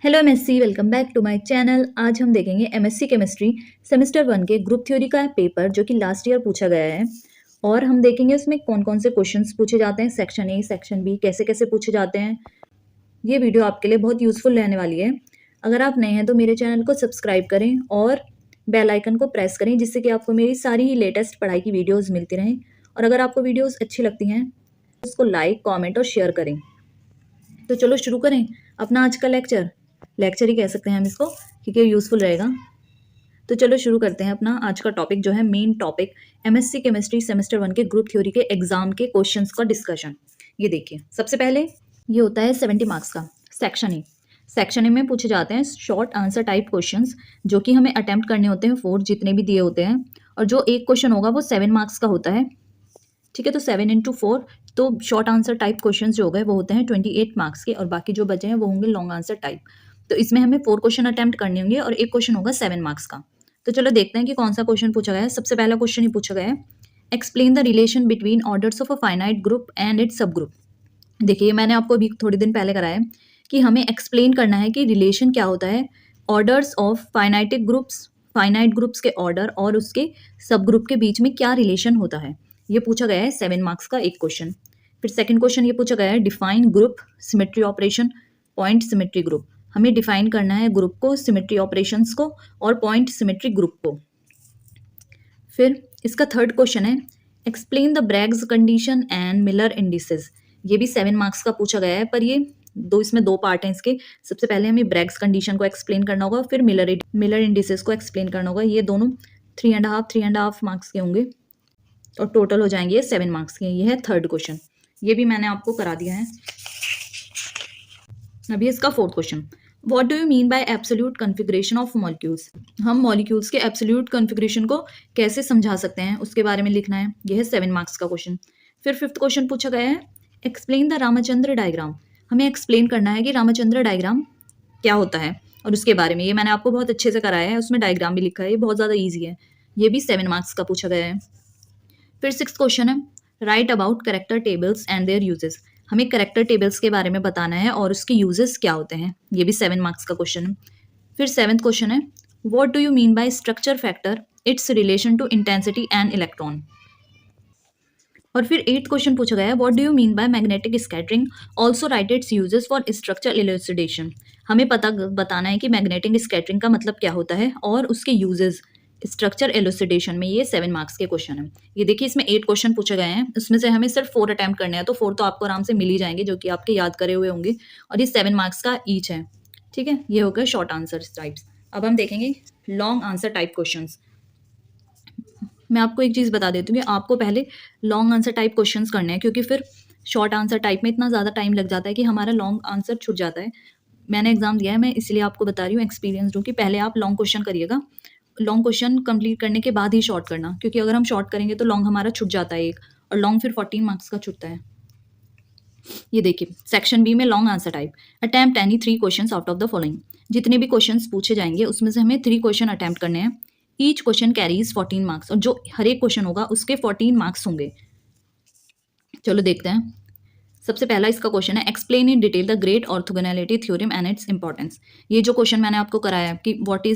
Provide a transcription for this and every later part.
Hello MSc, welcome back to my channel. आज हम देखेंगे एमएससी केमिस्ट्री सेमेस्टर 1 के ग्रुप थ्योरी का पेपर जो कि लास्ट ईयर पूछा गया है। और हम देखेंगे उसमें कौन कौन से क्वेश्चंस पूछे जाते हैं, सेक्शन ए सेक्शन बी कैसे कैसे पूछे जाते हैं। ये वीडियो आपके लिए बहुत यूज़फुल रहने वाली है। अगर आप नए हैं तो मेरे चैनल को सब्सक्राइब करें और बेल आइकन को प्रेस करें, जिससे कि आपको मेरी सारी ही लेटेस्ट पढ़ाई की वीडियोज़ मिलती रहें। और अगर आपको वीडियोज़ अच्छी लगती हैं तो उसको लाइक, कॉमेंट और शेयर करें। तो चलो शुरू करें अपना आज का लेक्चर ही कह सकते हैं हम इसको, क्योंकि यूज़फुल रहेगा। तो चलो शुरू करते हैं अपना आज का टॉपिक जो है main topic, MSc chemistry semester 1 के ग्रुप थ्योरी के एग्जाम के क्वेश्चंस का डिस्कशन। ये देखिए, सबसे पहले ये होता है 70 मार्क्स का सेक्शन ए। सेक्शन ए में पूछे जाते हैं शॉर्ट आंसर टाइप क्वेश्चंस, जो कि हमें अटेम्प्ट करने होते हैं 4 जितने भी दिए होते हैं। और जो एक क्वेश्चन होगा वो 7 मार्क्स का होता है। ठीक है, तो 7 × 4, तो शॉर्ट आंसर टाइप क्वेश्चंस जो हो गए वो होते हैं 28 मार्क्स के, और बाकी जो बचे हैं वो होंगे लॉन्ग आंसर टाइप। तो इसमें हमें 4 क्वेश्चन अटेम्प्ट करने होंगे और एक क्वेश्चन होगा 7 मार्क्स का। तो चलो देखते हैं कि कौन सा क्वेश्चन पूछा गया है। सबसे पहला क्वेश्चन ही पूछा गया है, explain the relation between orders of a finite group and it's सब ग्रुप। देखिए, मैंने आपको अभी थोड़ी दिन पहले कराया है कि हमें एक्सप्लेन करना है कि रिलेशन क्या होता है ऑर्डर्स ऑफ फाइनाइट ग्रुप्स के ऑर्डर और उसके सब ग्रुप के बीच में क्या रिलेशन होता है। ये पूछा गया है 7 मार्क्स का एक क्वेश्चन। फिर सेकंड क्वेश्चन ये पूछा गया है, define group symmetry operation point symmetry group. हमें डिफाइन करना है ग्रुप को, सिमेट्री ऑपरेशंस को और पॉइंट सिमेट्री ग्रुप को। फिर इसका थर्ड क्वेश्चन है, explain the Bragg's condition and Miller indices. ये भी 7 मार्क्स का पूछा गया है, पर ये इसमें दो पार्ट हैं इसके। सबसे पहले हमें ब्रैग्स कंडीशन को एक्सप्लेन करना होगा, फिर मिलर इंडिसेस को एक्सप्लेन करना होगा। ये दोनों 3.5 मार्क्स के होंगे और टोटल हो जाएंगे ये 7 मार्क्स के। ये है थर्ड क्वेश्चन, ये भी मैंने आपको करा दिया है। अभी इसका fourth question, what do you mean bye absolute configuration of molecules. हम मॉलिक्यूल्स के एब्सोल्यूट कॉन्फ़िगरेशन को कैसे समझा सकते हैं उसके बारे में लिखना है। यह है 7 मार्क्स का क्वेश्चन। फिर फिफ्थ क्वेश्चन पूछा गया है, एक्सप्लेन द रामचंद्र डायग्राम। हमें एक्सप्लेन करना है कि रामचंद्र डायग्राम क्या होता है और उसके बारे में। ये मैंने आपको बहुत अच्छे से कराया है, उसमें डायग्राम भी लिखा है, ये बहुत ज़्यादा ईजी है। ये भी 7 मार्क्स का पूछा गया है। फिर सिक्स्थ क्वेश्चन है, right about character tables and there uses. हमें करेक्टर टेबल्स के बारे में बताना है और उसके यूजेस क्या होते हैं। ये भी 7 मार्क्स का क्वेश्चन है। फिर सेवंथ क्वेश्चन है, what do you mean by structure factor, its relation to intensity and electron. और फिर एट्थ क्वेश्चन पूछा गया है, what do you mean by magnetic scattering, also write its uses for structure elucidation. हमें बताना है कि मैग्नेटिक स्कैटरिंग का मतलब क्या होता है और उसके यूजेस स्ट्रक्चर एलुसिडेशन में। ये 7 मार्क्स के क्वेश्चन है। ये देखिए, इसमें 8 क्वेश्चन पूछे गए हैं, उसमें से हमें सिर्फ 4 अटैम्प्ट करने हैं, तो 4 तो आपको आराम से मिल ही जाएंगे जो कि आपके याद करे हुए होंगे। और ये 7 मार्क्स का ईच है। ठीक है, ये हो गए शॉर्ट आंसर टाइप्स। अब हम देखेंगे लॉन्ग आंसर टाइप क्वेश्चंस। मैं आपको एक चीज़ बता देती हूँ कि आपको पहले लॉन्ग आंसर टाइप क्वेश्चंस करने हैं, क्योंकि फिर शॉर्ट आंसर टाइप में इतना ज़्यादा टाइम लग जाता है कि हमारा लॉन्ग आंसर छूट जाता है। मैंने एग्जाम दिया है, मैं इसलिए आपको बता रही हूँ एक्सपीरियंस, जो कि पहले आप लॉन्ग क्वेश्चन करिएगा। लॉन्ग क्वेश्चन कंप्लीट करने के बाद ही शॉर्ट करना, क्योंकि अगर हम शॉर्ट करेंगे तो लॉन्ग हमारा छूट जाता है एक, और लॉन्ग फिर 14 मार्क्स का छूटता है। ये देखिए, सेक्शन बी में long answer type, attempt any 3 questions out of the following. जितने भी क्वेश्चंस पूछे जाएंगे उसमें से हमें 3 क्वेश्चन अटेम्प्ट करने हैं। ईच क्वेश्चन कैरीज 14 मार्क्स, और जो हर एक क्वेश्चन होगा उसके 14 मार्क्स होंगे। चलो देखते हैं। सबसे पहला इसका क्वेश्चन है, explain in detail the great orthogonality theorem and its importance. ये जो क्वेश्चन मैंने आपको कराया है कि व्हाट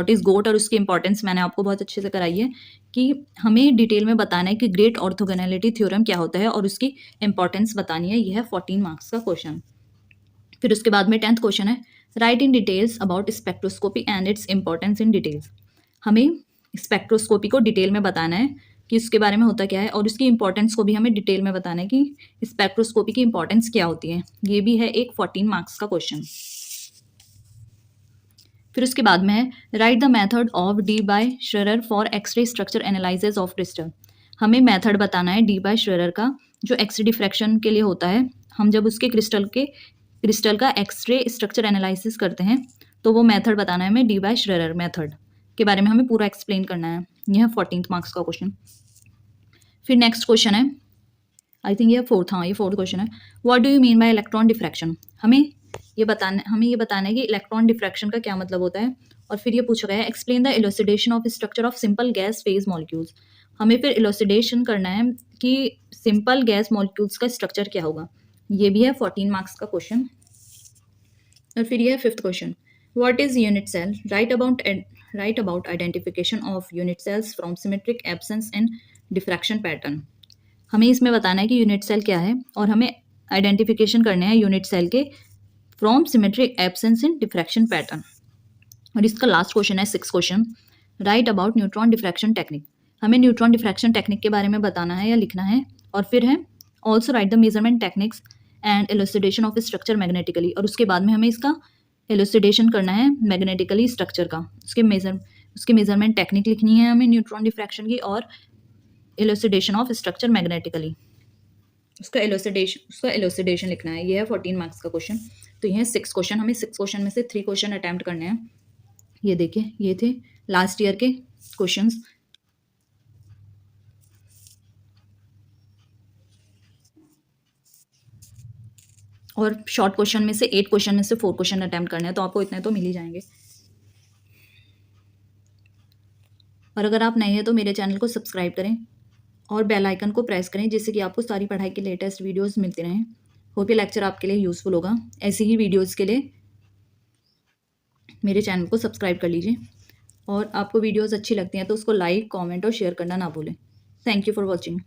इज गोट और उसकी इंपॉर्टेंस, मैंने आपको बहुत अच्छे से कराई है कि हमें डिटेल में बताना है कि ग्रेट ऑर्थोगोनैलिटी थ्योरम क्या होता है और उसकी इंपॉर्टेंस बतानी है। यह है 14 मार्क्स का क्वेश्चन। फिर उसके बाद में 10th क्वेश्चन है, right in details about spectroscopy and its importance in details. हमें स्पेक्ट्रोस्कोपी को डिटेल में बताना है कि उसके बारे में होता क्या है, और उसकी इंपॉर्टेंस को भी हमें डिटेल में बताना है कि स्पेक्ट्रोस्कोपी की इंपॉर्टेंस क्या होती है। ये भी है एक 14 मार्क्स का क्वेश्चन। फिर उसके बाद में है, write the method of Debye Scherrer for X ray structure analysis of crystal. हमें मेथड बताना है डी बाय श्रेयर का, जो एक्सरे डिफ्रैक्शन के लिए होता है। हम जब उसके क्रिस्टल का एक्सरे स्ट्रक्चर एनालिसिस करते हैं तो वो मेथड बताना है हमें, डी बाय श्रेयर मेथड के बारे में हमें पूरा एक्सप्लेन करना है। यह 14th मार्क्स का क्वेश्चन। फिर नेक्स्ट क्वेश्चन है, आई थिंक ये फोर्थ क्वेश्चन है, what do you mean bye electron diffraction. हमें ये बताना है कि इलेक्ट्रॉन डिफ्रैक्शन का क्या मतलब होता है। और फिर ये पूछा गया है, explain the elucidation of structure of simple gas phase molecules. हमें फिर इलुसिडेशन करना है कि सिंपल गैस मॉलिक्यूल्स का स्ट्रक्चर क्या होगा। ये भी है 14 मार्क्स का क्वेश्चन। और फिर ये है fifth question, what is unit cell, right about identification of unit cells from symmetric absence and diffraction pattern. हमें इसमें बताना है कि यूनिट सेल क्या है और हमें आइडेंटिफिकेशन करने हैं यूनिट सेल के from symmetric absence and diffraction pattern. और इसका लास्ट क्वेश्चन है six question, right about neutron diffraction technique. हमें न्यूट्रॉन डिफ्रैक्शन टेक्निक के बारे में बताना है या लिखना है। और फिर है also write the measurement techniques and elucidation of structure magnetically. और उसके बाद में हमें इसका एलुसिडेशन करना है मैग्नेटिकली स्ट्रक्चर का, उसके मेजरमेंट टेक्निक लिखनी है हमें न्यूट्रॉन डिफ्रैक्शन की, और एलुसिडेशन ऑफ स्ट्रक्चर मैग्नेटिकली उसका एलुसिडेशन लिखना है। ये है 14 मार्क्स का क्वेश्चन। तो ये है सिक्स क्वेश्चन, हमें सिक्स क्वेश्चन में से 3 क्वेश्चन अटैम्प्ट करने हैं। ये देखिए, ये थे लास्ट ईयर के क्वेश्चंस। और शॉर्ट क्वेश्चन में से 8 क्वेश्चन में से 4 क्वेश्चन अटैम्प्ट करने हैं, तो आपको इतने तो मिल ही जाएंगे। और अगर आप नए हैं तो मेरे चैनल को सब्सक्राइब करें और बेल आइकन को प्रेस करें, जिससे कि आपको सारी पढ़ाई के लेटेस्ट वीडियोस मिलते रहें। होप ये लेक्चर आपके लिए यूज़फुल होगा। ऐसी ही वीडियोस के लिए मेरे चैनल को सब्सक्राइब कर लीजिए, और आपको वीडियोस अच्छी लगती हैं तो उसको लाइक, कमेंट और शेयर करना ना भूलें। Thank you for watching.